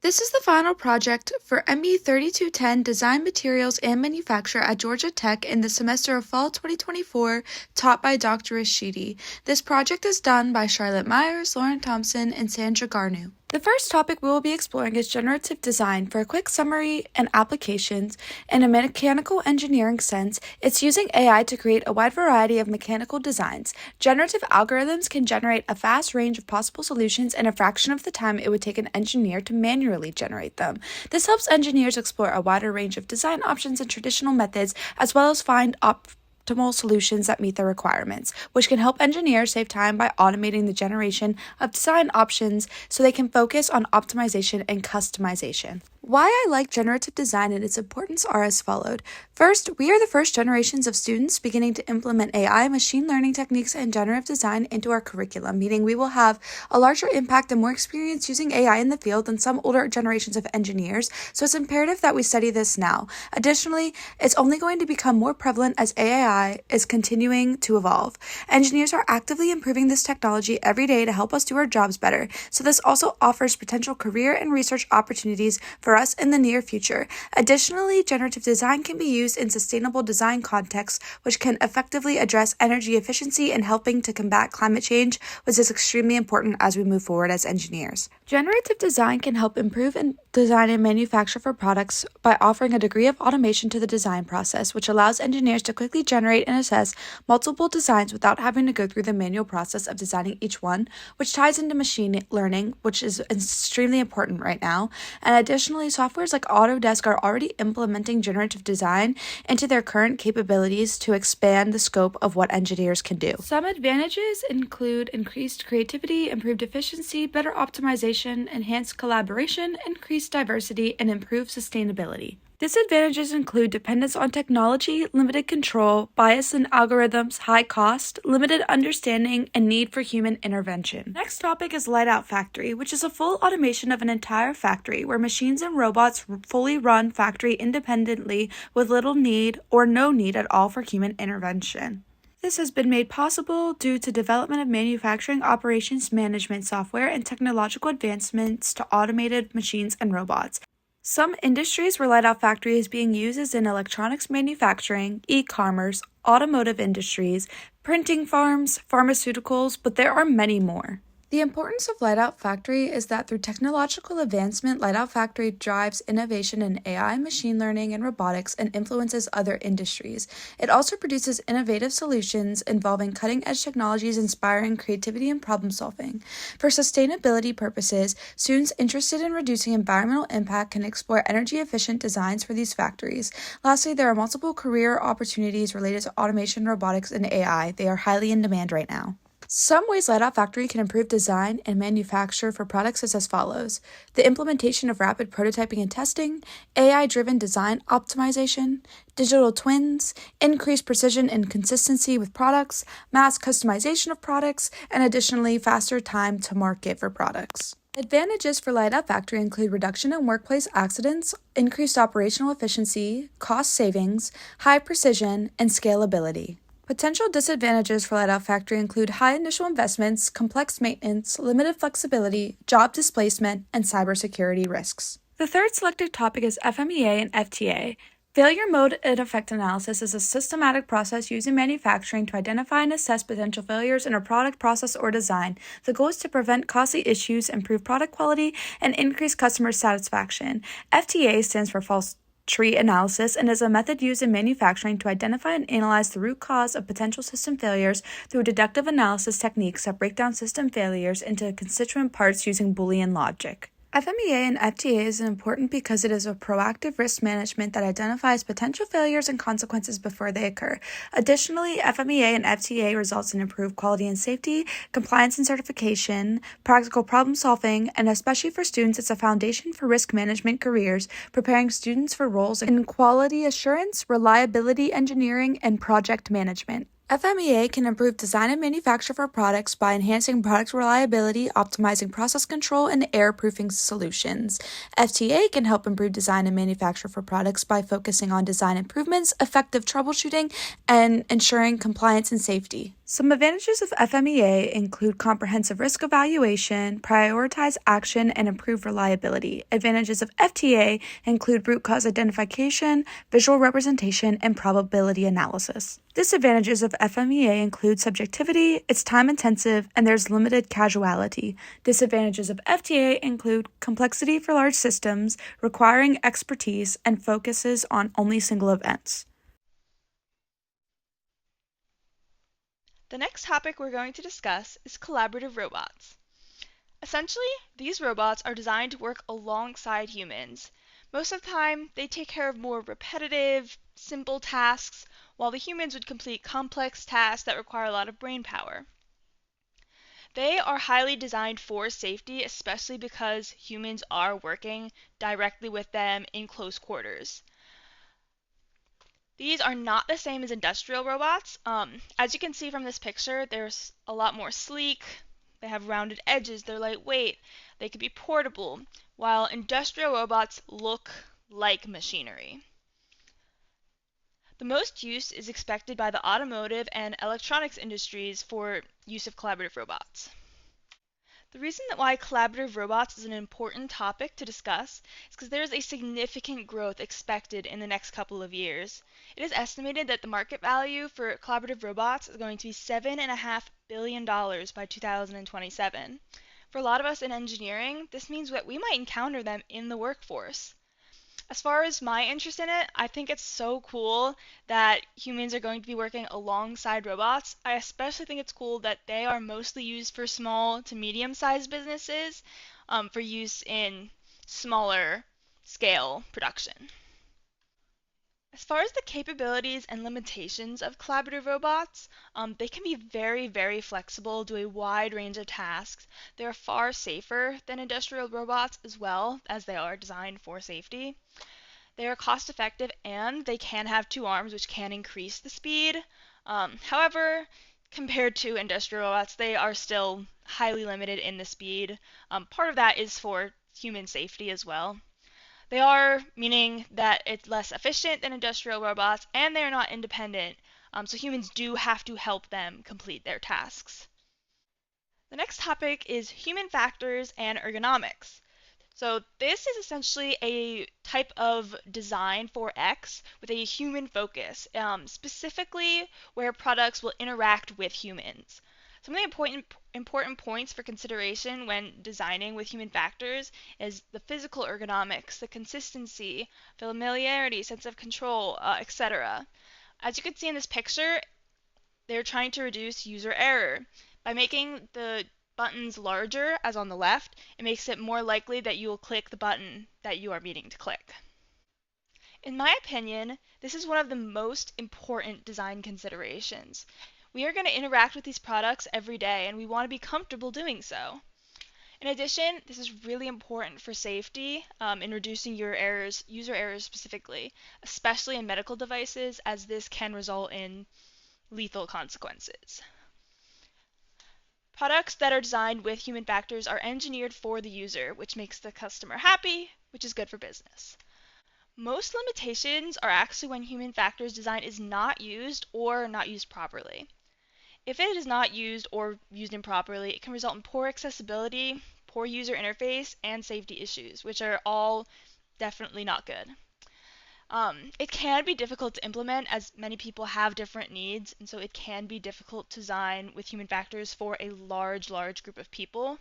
This is the final project for ME 3210 Design Materials and Manufacture at Georgia Tech in the semester of Fall 2024, taught by Dr. Rashidi. This project is done by Charlotte Myers, Lauren Thompson, and Sandra Garneau. The first topic we will be exploring is generative design. For a quick summary and applications, in a mechanical engineering sense, it's using AI to create a wide variety of mechanical designs. Generative algorithms can generate a vast range of possible solutions in a fraction of the time it would take an engineer to manually generate them. This helps engineers explore a wider range of design options and traditional methods, as well as find optimal solutions that meet their requirements, which can help engineers save time by automating the generation of design options so they can focus on optimization and customization. Why I like generative design and its importance are as followed. First, we are the first generations of students beginning to implement AI, machine learning techniques, and generative design into our curriculum, meaning we will have a larger impact and more experience using AI in the field than some older generations of engineers, so it's imperative that we study this now. Additionally, it's only going to become more prevalent as AI is continuing to evolve. Engineers are actively improving this technology every day to help us do our jobs better, so this also offers potential career and research opportunities for us in the near future. Additionally, generative design can be used in sustainable design contexts, which can effectively address energy efficiency and helping to combat climate change, which is extremely important as we move forward as engineers. Generative design can help improve design and manufacture for products by offering a degree of automation to the design process, which allows engineers to quickly generate and assess multiple designs without having to go through the manual process of designing each one, which ties into machine learning, which is extremely important right now. And additionally, softwares like Autodesk are already implementing generative design into their current capabilities to expand the scope of what engineers can do. Some advantages include increased creativity, improved efficiency, better optimization, enhanced collaboration, increased diversity, and improved sustainability. Disadvantages include dependence on technology, limited control, bias in algorithms, high cost, limited understanding, and need for human intervention. Next topic is Light-Out Factory, which is a full automation of an entire factory where machines and robots fully run factory independently with little need or no need at all for human intervention. This has been made possible due to development of manufacturing operations management software and technological advancements to automated machines and robots. Some industries where Light-Out Factory is being used is in electronics manufacturing, e-commerce, automotive industries, printing farms, pharmaceuticals, but there are many more. The importance of Light-Out Factory is that through technological advancement, Light-Out Factory drives innovation in AI, machine learning, and robotics and influences other industries. It also produces innovative solutions involving cutting-edge technologies inspiring creativity and problem-solving. For sustainability purposes, students interested in reducing environmental impact can explore energy-efficient designs for these factories. Lastly, there are multiple career opportunities related to automation, robotics, and AI. They are highly in demand right now. Some ways Light-Out Factory can improve design and manufacture for products is as follows: the implementation of rapid prototyping and testing, AI-driven design optimization, digital twins, increased precision and consistency with products, mass customization of products, and additionally faster time to market for products. Advantages for Light-Out Factory include reduction in workplace accidents, increased operational efficiency, cost savings, high precision, and scalability. Potential disadvantages for Light-Out Factory include high initial investments, complex maintenance, limited flexibility, job displacement, and cybersecurity risks. The third selected topic is FMEA and FTA. Failure mode and effect analysis is a systematic process used in manufacturing to identify and assess potential failures in a product, process, or design. The goal is to prevent costly issues, improve product quality, and increase customer satisfaction. FTA stands for false tree analysis and is a method used in manufacturing to identify and analyze the root cause of potential system failures through deductive analysis techniques that break down system failures into constituent parts using Boolean logic. FMEA and FTA is important because it is a proactive risk management that identifies potential failures and consequences before they occur. Additionally, FMEA and FTA results in improved quality and safety, compliance and certification, practical problem solving, and especially for students, it's a foundation for risk management careers, preparing students for roles in quality assurance, reliability engineering, and project management. FMEA can improve design and manufacture for products by enhancing product reliability, optimizing process control, and air-proofing solutions. FTA can help improve design and manufacture for products by focusing on design improvements, effective troubleshooting, and ensuring compliance and safety. Some advantages of FMEA include comprehensive risk evaluation, prioritize action, and improve reliability. Advantages of FTA include root cause identification, visual representation, and probability analysis. Disadvantages of FMEA include subjectivity, it's time intensive, and there's limited causality. Disadvantages of FTA include complexity for large systems, requiring expertise, and focuses on only single events. The next topic we're going to discuss is collaborative robots. Essentially, these robots are designed to work alongside humans. Most of the time, they take care of more repetitive, simple tasks, while the humans would complete complex tasks that require a lot of brain power. They are highly designed for safety, especially because humans are working directly with them in close quarters. These are not the same as industrial robots. As you can see from this picture, they're a lot more sleek. They have rounded edges, they're lightweight, they can be portable, while industrial robots look like machinery. The most use is expected by the automotive and electronics industries for use of collaborative robots. The reason that why collaborative robots is an important topic to discuss is because there is a significant growth expected in the next couple of years. It is estimated that the market value for collaborative robots is going to be $7.5 billion by 2027. For a lot of us in engineering, this means that we might encounter them in the workforce. As far as my interest in it, I think it's so cool that humans are going to be working alongside robots. I especially think it's cool that they are mostly used for small to medium-sized businesses, for use in smaller scale production. As far as the capabilities and limitations of collaborative robots, they can be very, very flexible, do a wide range of tasks. They're far safer than industrial robots as well, as they are designed for safety. They are cost effective and they can have two arms, which can increase the speed. However, compared to industrial robots, they are still highly limited in the speed. Part of that is for human safety as well. They are, meaning that it's less efficient than industrial robots, and they are not independent, so humans do have to help them complete their tasks. The next topic is human factors and ergonomics. So this is essentially a type of design for X with a human focus, specifically where products will interact with humans. Some of the important points for consideration when designing with human factors is the physical ergonomics, the consistency, familiarity, sense of control, etc. As you can see in this picture, they're trying to reduce user error. By making the buttons larger, as on the left, it makes it more likely that you will click the button that you are meaning to click. In my opinion, this is one of the most important design considerations. We are going to interact with these products every day, and we want to be comfortable doing so. In addition, this is really important for safety, in reducing your errors, user errors specifically, especially in medical devices, as this can result in lethal consequences. Products that are designed with human factors are engineered for the user, which makes the customer happy, which is good for business. Most limitations are actually when human factors design is not used or not used properly. If it is not used or used improperly, it can result in poor accessibility, poor user interface, and safety issues, which are all definitely not good. It can be difficult to implement as many people have different needs, and so it can be difficult to design with human factors for a large group of people.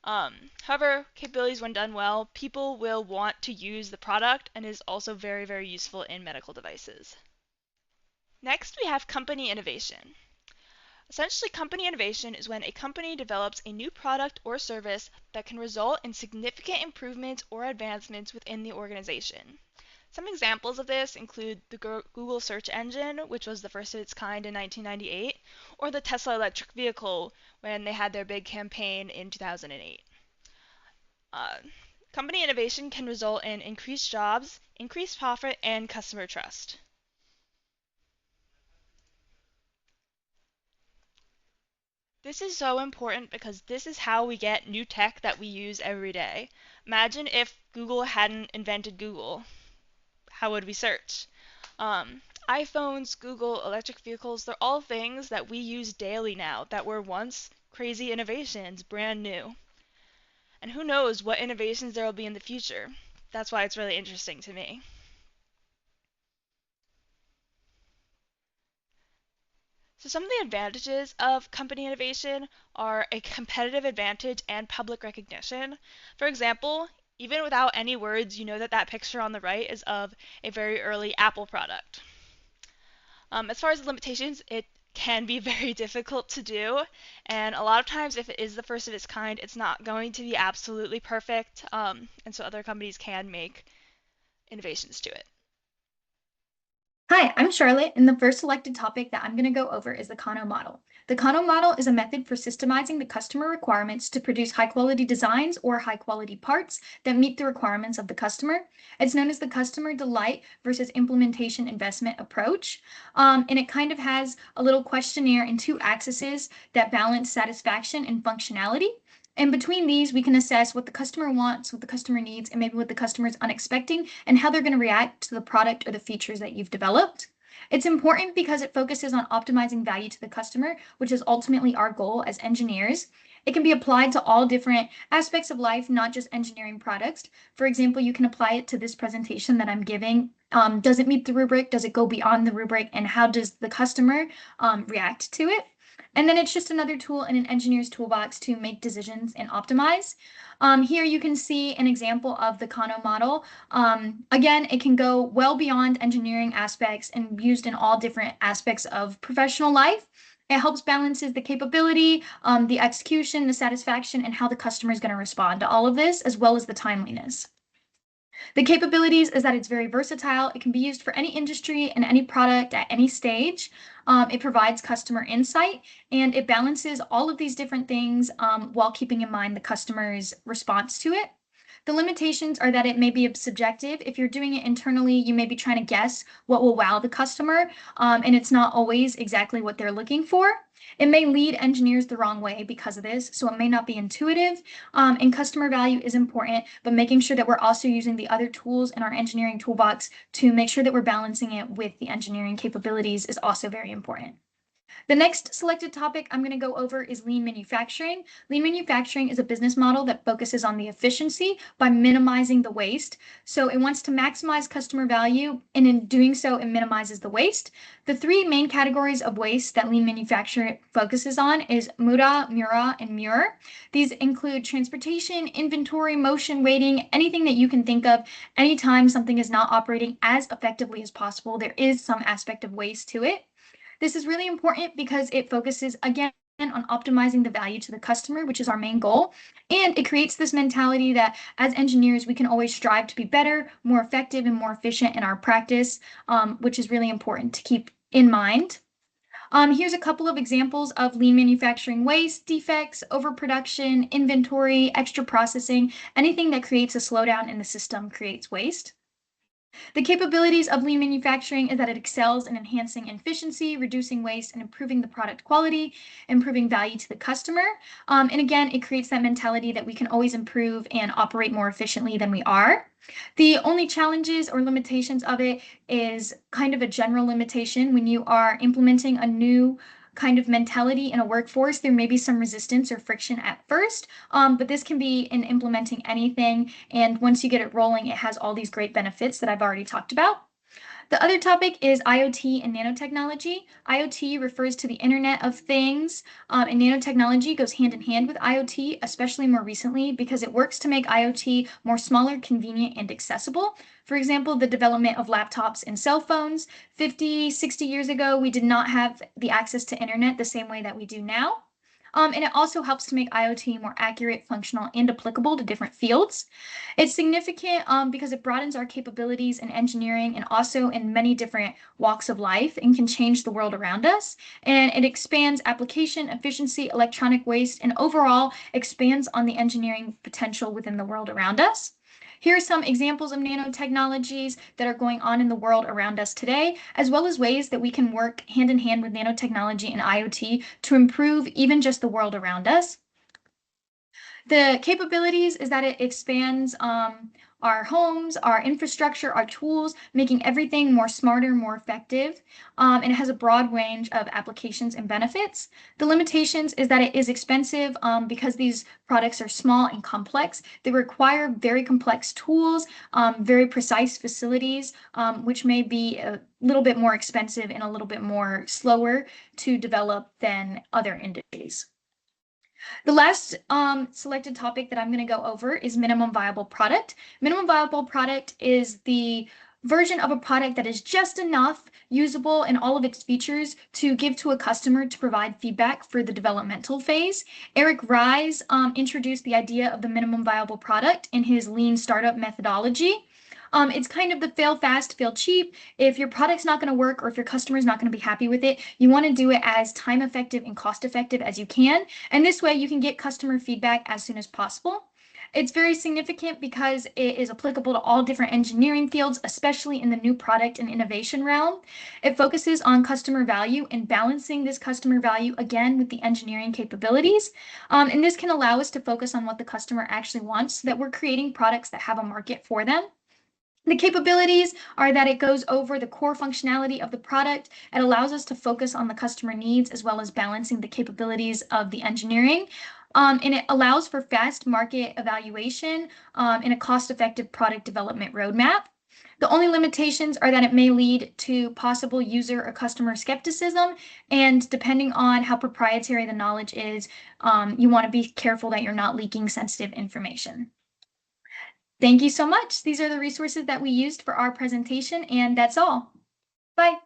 However, capabilities when done well, people will want to use the product and is also very, very useful in medical devices. Next, we have company innovation. Essentially, company innovation is when a company develops a new product or service that can result in significant improvements or advancements within the organization. Some examples of this include the Google search engine, which was the first of its kind in 1998, or the Tesla electric vehicle when they had their big campaign in 2008. Uh, Company innovation can result in increased jobs, increased profit, and customer trust. This is so important because this is how we get new tech that we use every day. Imagine if Google hadn't invented Google. How would we search? iPhones, Google, electric vehicles, they're all things that we use daily now that were once crazy innovations, brand new. And who knows what innovations there will be in the future. That's why it's really interesting to me. So some of the advantages of company innovation are a competitive advantage and public recognition. For example, even without any words, you know that that picture on the right is of a very early Apple product. As far as limitations, it can be very difficult to do, and a lot of times if it is the first of its kind, it's not going to be absolutely perfect, and so other companies can make innovations to it. Hi, I'm Charlotte, and the first selected topic that I'm going to go over is the Kano model. The Kano model is a method for systemizing the customer requirements to produce high-quality designs or high-quality parts that meet the requirements of the customer. It's known as the customer delight versus implementation investment approach, and it kind of has a little questionnaire and two axes that balance satisfaction and functionality. And between these, we can assess what the customer wants, what the customer needs, and maybe what the customer is unexpecting, and how they're going to react to the product or the features that you've developed. It's important because it focuses on optimizing value to the customer, which is ultimately our goal as engineers. It can be applied to all different aspects of life, not just engineering products. For example, you can apply it to this presentation that I'm giving. Does it meet the rubric? Does it go beyond the rubric? And how does the customer react to it? And then it's just another tool in an engineer's toolbox to make decisions and optimize. Here you can see an example of the Kano model. Again, it can go well beyond engineering aspects and used in all different aspects of professional life. It helps balances the capability, the execution, the satisfaction, and how the customer is going to respond to all of this, as well as the timeliness. The capabilities is that it's very versatile. It can be used for any industry and any product at any stage. It provides customer insight and it balances all of these different things while keeping in mind the customer's response to it. The limitations are that it may be subjective. If you're doing it internally, you may be trying to guess what will wow the customer, and it's not always exactly what they're looking for. It may lead engineers the wrong way because of this, so it may not be intuitive. And customer value is important, but making sure that we're also using the other tools in our engineering toolbox to make sure that we're balancing it with the engineering capabilities is also very important. The next selected topic I'm going to go over is lean manufacturing. Lean manufacturing is a business model that focuses on the efficiency by minimizing the waste. So it wants to maximize customer value, and in doing so, it minimizes the waste. The three main categories of waste that lean manufacturing focuses on is Mura, Mura, and Mure. These include transportation, inventory, motion, waiting, anything that you can think of. Anytime something is not operating as effectively as possible, there is some aspect of waste to it. This is really important because it focuses again on optimizing the value to the customer, which is our main goal. And it creates this mentality that as engineers, we can always strive to be better, more effective, and more efficient in our practice, which is really important to keep in mind. Here's a couple of examples of lean manufacturing waste, defects, overproduction, inventory, extra processing. Anything that creates a slowdown in the system creates waste. The capabilities of lean manufacturing is that it excels in enhancing efficiency, reducing waste, and improving the product quality, improving value to the customer. And again, it creates that mentality that we can always improve and operate more efficiently than we are. The only challenges or limitations of it is kind of a general limitation when you are implementing a new kind of mentality in a workforce. There may be some resistance or friction at first, but this can be in implementing anything. And once you get it rolling, it has all these great benefits that I've already talked about. The other topic is IoT and nanotechnology. IoT refers to the Internet of Things, and nanotechnology goes hand in hand with IoT, especially more recently, because it works to make IoT more smaller, convenient, and accessible. For example, the development of laptops and cell phones. 50, 60 years ago, we did not have the access to internet the same way that we do now. And it also helps to make IoT more accurate, functional, and applicable to different fields. It's significant because it broadens our capabilities in engineering and also in many different walks of life and can change the world around us. And it expands application, efficiency, electronic waste, and overall expands on the engineering potential within the world around us. Here are some examples of nanotechnologies that are going on in the world around us today, as well as ways that we can work hand in hand with nanotechnology and IoT to improve even just the world around us. The capabilities is that it expands our homes, our infrastructure, our tools, making everything more smarter, more effective. And it has a broad range of applications and benefits. The limitations is that it is expensive because these products are small and complex. They require very complex tools, very precise facilities, which may be a little bit more expensive and a little bit more slower to develop than other industries. The last selected topic that I'm going to go over is minimum viable product. Minimum viable product is the version of a product that is just enough usable in all of its features to give to a customer to provide feedback for the developmental phase. Eric Ries introduced the idea of the minimum viable product in his lean startup methodology. It's kind of the fail fast, fail cheap. If your product's not going to work or if your customer is not going to be happy with it, you want to do it as time effective and cost effective as you can. And this way you can get customer feedback as soon as possible. It's very significant because it is applicable to all different engineering fields, especially in the new product and innovation realm. It focuses on customer value and balancing this customer value again with the engineering capabilities. And this can allow us to focus on what the customer actually wants, so that we're creating products that have a market for them. The capabilities are that it goes over the core functionality of the product. It allows us to focus on the customer needs as well as balancing the capabilities of the engineering. And it allows for fast market evaluation and a cost-effective product development roadmap. The only limitations are that it may lead to possible user or customer skepticism, and depending on how proprietary the knowledge is, you want to be careful that you're not leaking sensitive information. Thank you so much. These are the resources that we used for our presentation, and that's all. Bye.